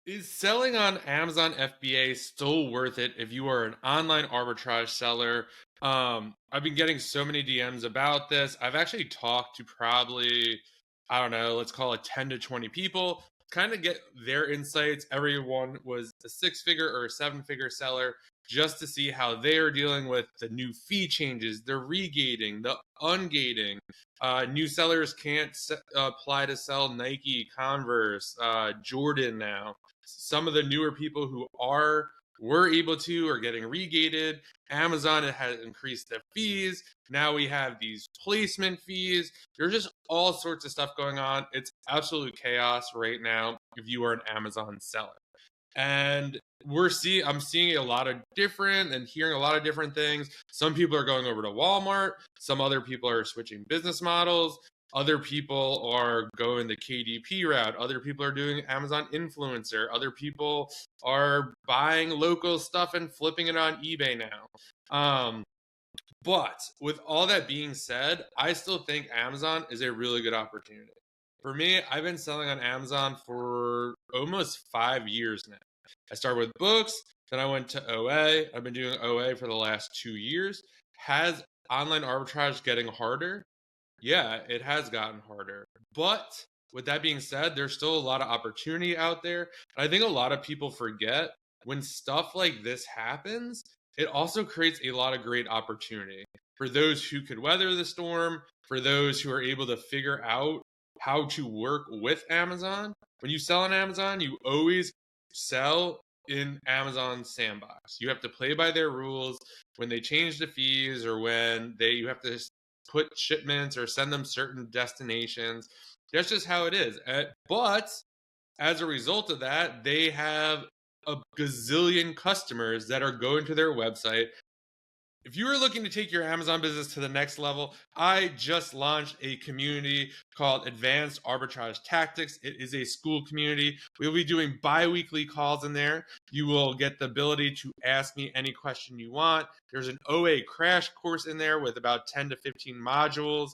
Is selling on Amazon FBA still worth it if you are an online arbitrage seller? I've been getting so many DMs about this. I've actually talked to probably, I don't know, let's call it 10 to 20 people, kind of get their insights. Everyone was a six-figure or a seven-figure seller just to see how they are dealing with the new fee changes, the regating, the ungating. New sellers can't apply to sell Nike, Converse, Jordan now. Some of the newer people who were able to are getting regated. Amazon has increased the fees. Now we have these placement fees. There's just all sorts of stuff going on. It's absolute chaos right now if you are an Amazon seller. And I'm seeing a lot of different and hearing a lot of different things. Some people are going over to Walmart, some other people are switching business models, other people are going the KDP route, other people are doing Amazon influencer, other people are buying local stuff and flipping it on eBay now. But with all that being said, I still think Amazon is a really good opportunity. For me, I've been selling on Amazon for almost 5 years now. I started with books, then I went to OA. I've been doing OA for the last 2 years. Has online arbitrage getting harder? Yeah, it has gotten harder. But with that being said, there's still a lot of opportunity out there. And I think a lot of people forget when stuff like this happens, it also creates a lot of great opportunity for those who could weather the storm, for those who are able to figure out how to work with Amazon. When you sell on Amazon, you always sell in Amazon sandbox. You have to play by their rules. When they change the fees or when you have to put shipments or send them certain destinations. That's just how it is. But as a result of that, they have a gazillion customers that are going to their website. If you are looking to take your Amazon business to the next level, I just launched a community called Advanced Arbitrage Tactics. It is a school community. We'll be doing bi-weekly calls in there. You will get the ability to ask me any question you want. There's an OA crash course in there with about 10 to 15 modules.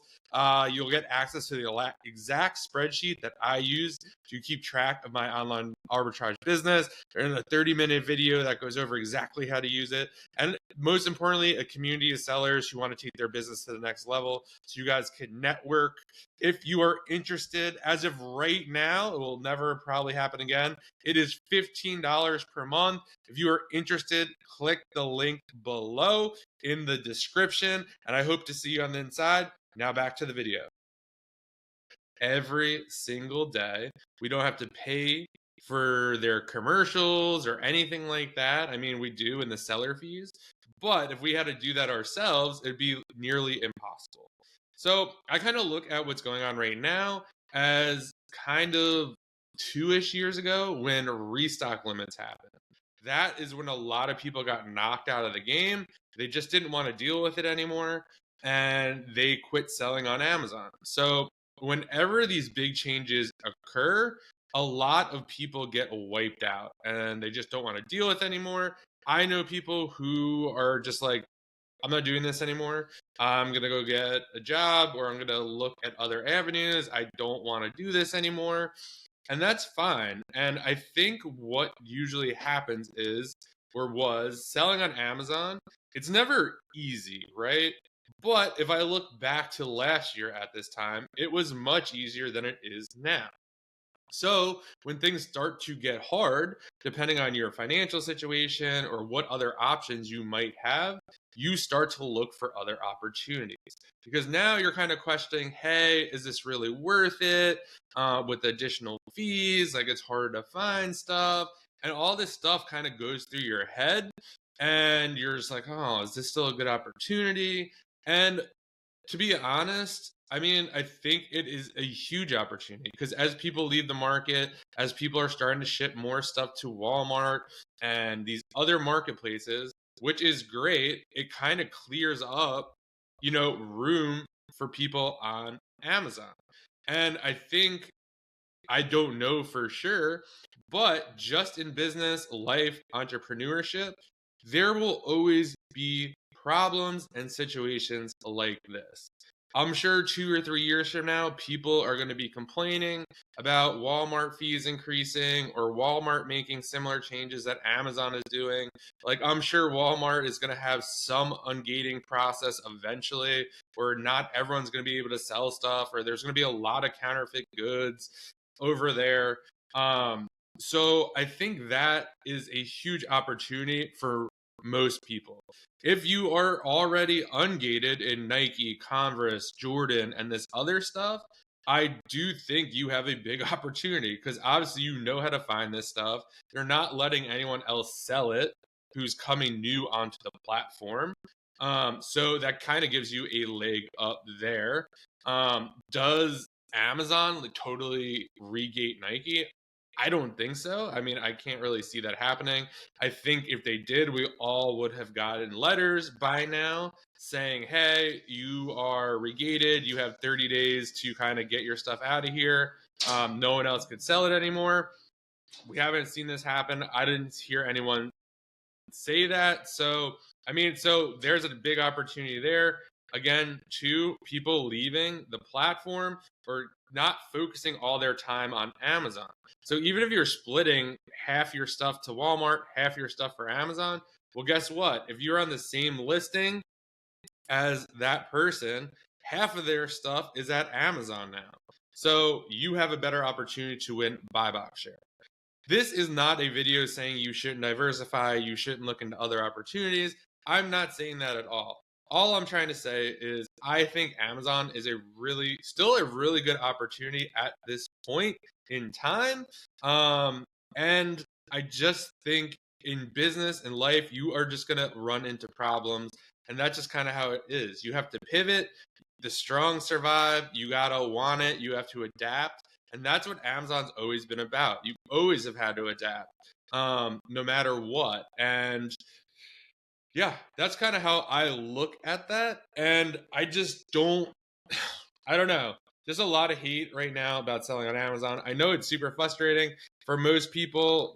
You'll get access to the EXACT spreadsheet that I use to keep track of my online arbitrage business. There's a 30-minute video that goes over exactly how to use it. And most importantly, a community of sellers who want to take their business to the next level so you guys can network. If you are interested, as of right now, it will never probably happen again. It is $15 per month. If you are interested, click the link below in the description, and I hope to see you on the inside. Now back to the video. Every single day, we don't have to pay for their commercials or anything like that. I mean, we do in the seller fees, but if we had to do that ourselves, it'd be nearly impossible. So I kind of look at what's going on right now as kind of 2-ish years ago when restock limits happened. That is when a lot of people got knocked out of the game. They just didn't want to deal with it anymore and they quit selling on Amazon. So whenever these big changes occur, a lot of people get wiped out and they just don't want to deal with it anymore. I know people who are just like, I'm not doing this anymore. I'm going to go get a job or I'm going to look at other avenues. I don't want to do this anymore. And that's fine. And I think what usually happens is, or was, selling on Amazon, it's never easy, right? But if I look back to last year at this time, it was much easier than it is now. So when things start to get hard, depending on your financial situation or what other options you might have, you start to look for other opportunities because now you're kind of questioning, hey, is this really worth it with additional fees? Like it's harder to find stuff and all this stuff kind of goes through your head and you're just like, oh, is this still a good opportunity? And to be honest, I mean, I think it is a huge opportunity because as people leave the market, as people are starting to ship more stuff to Walmart and these other marketplaces, which is great, it kind of clears up, room for people on Amazon. And I think, I don't know for sure, but just in business, life, entrepreneurship, there will always be problems and situations like this. I'm sure 2 or 3 years from now, people are going to be complaining about Walmart fees increasing or Walmart making similar changes that Amazon is doing. Like, I'm sure Walmart is going to have some ungating process eventually, where not everyone's going to be able to sell stuff, or there's going to be a lot of counterfeit goods over there. Um, so I think that is a huge opportunity for most people. If you are already ungated in Nike, Converse, Jordan, and this other stuff, I do think you have a big opportunity because obviously you know how to find this stuff. You're not letting anyone else sell it who's coming new onto the platform. So that kind of gives you a leg up there. Does Amazon like totally regate Nike? I don't think so. I mean, I can't really see that happening. I think if they did, we all would have gotten letters by now saying, hey, you are regated. You have 30 days to kind of get your stuff out of here. No one else could sell it anymore. We haven't seen this happen. I didn't hear anyone say that. So, I mean, so there's a big opportunity there. Again, two people leaving the platform or not focusing all their time on Amazon. So even if you're splitting half your stuff to Walmart, half your stuff for Amazon, well, guess what? If you're on the same listing as that person, half of their stuff is at Amazon now. So you have a better opportunity to win buy box share. This is not a video saying you shouldn't diversify, you shouldn't look into other opportunities. I'm not saying that at all. All I'm trying to say is I think Amazon is still a really good opportunity at this point in time. And I just think in business and life, you are just going to run into problems. And that's just kind of how it is. You have to pivot. The strong survive. You got to want it. You have to adapt. And that's what Amazon's always been about. You always have had to adapt, no matter what. And yeah, that's kind of how I look at that. And I just don't, I don't know. There's a lot of hate right now about selling on Amazon. I know it's super frustrating for most people.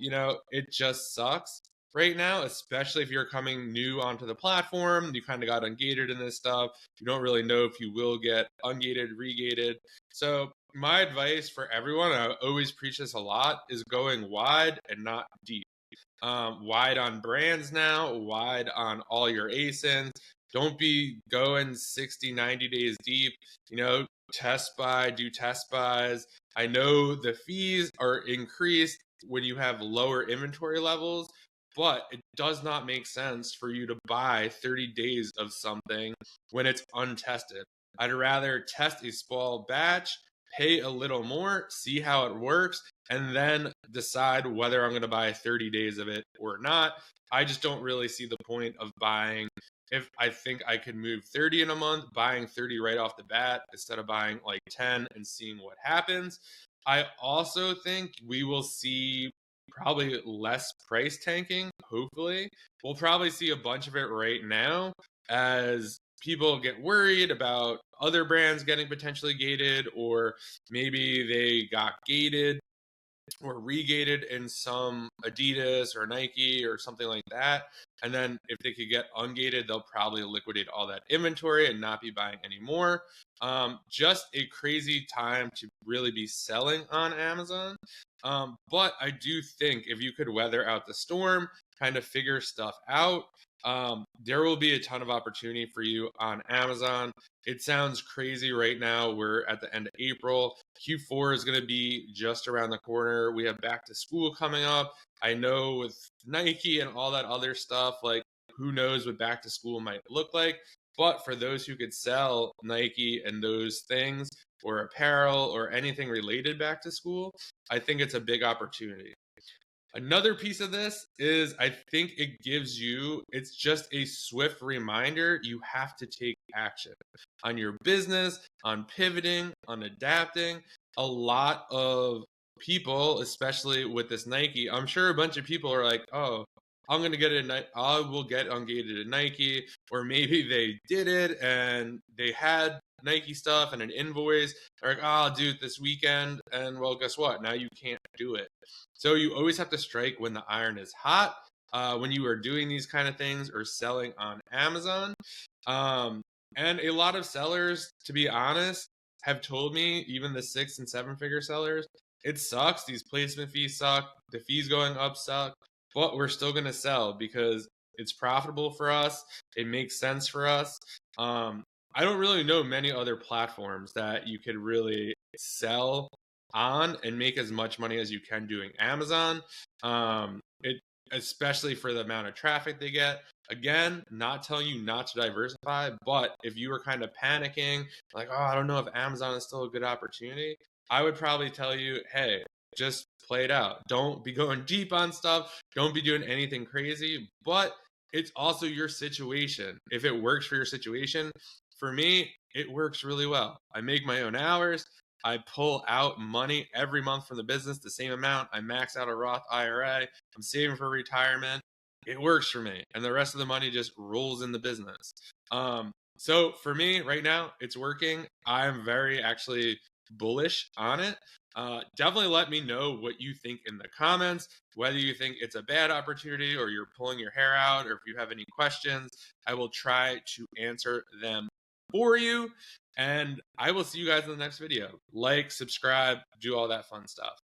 It just sucks right now, especially if you're coming new onto the platform. You kind of got ungated in this stuff. You don't really know if you will get ungated, regated. So my advice for everyone, and I always preach this a lot, is going wide and not deep. Wide on brands now, wide on all your ASINs. Don't be going 60, 90 days deep. Test buy, do test buys. I know the fees are increased when you have lower inventory levels, but it does not make sense for you to buy 30 days of something when it's untested. I'd rather test a small batch, pay a little more, see how it works, and then decide whether I'm going to buy 30 days of it or not. I just don't really see the point of buying. If I think I could move 30 in a month, buying 30 right off the bat instead of buying like 10 and seeing what happens. I also think we will see probably less price tanking, hopefully. We'll probably see a bunch of it right now as people get worried about other brands getting potentially gated, or maybe they got gated or regated in some Adidas or Nike or something like that. And then if they could get ungated, they'll probably liquidate all that inventory and not be buying anymore. Just a crazy time to really be selling on Amazon. But I do think if you could weather out the storm, kind of figure stuff out, there will be a ton of opportunity for you on Amazon. It sounds crazy right now. We're at the end of April. Q4 is going to be just around the corner. We have back to school coming up. I know with Nike and all that other stuff, like who knows what back to school might look like. But for those who could sell Nike and those things or apparel or anything related back to school, I think it's a big opportunity. Another piece of this is I think it's just a swift reminder you have to take action on your business, on pivoting, on adapting. A lot of people, especially with this Nike, I'm sure a bunch of people are like, oh, I will get ungated at Nike, or maybe they did it and they had Nike stuff and an invoice. They're like, oh, I'll do it this weekend. And well, guess what? Now you can't do it. So you always have to strike when the iron is hot. When you are doing these kind of things or selling on Amazon. And a lot of sellers, to be honest, have told me, even the 6 and 7 figure sellers, it sucks. These placement fees suck. The fees going up suck, but we're still going to sell because it's profitable for us. It makes sense for us. Um, I don't really know many other platforms that you could really sell on and make as much money as you can doing Amazon. It especially for the amount of traffic they get. Again, not telling you not to diversify, but if you were kind of panicking, like, oh, I don't know if Amazon is still a good opportunity, I would probably tell you, hey, just play it out. Don't be going deep on stuff. Don't be doing anything crazy. But it's also your situation. If it works for your situation, for me, it works really well. I make my own hours. I pull out money every month from the business, the same amount. I max out a Roth IRA. I'm saving for retirement. It works for me. And the rest of the money just rolls in the business. So for me right now, it's working. I'm very actually bullish on it. Definitely let me know what you think in the comments, whether you think it's a bad opportunity or you're pulling your hair out, or if you have any questions. I will try to answer them for you. And I will see you guys in the next video. Like, subscribe, do all that fun stuff.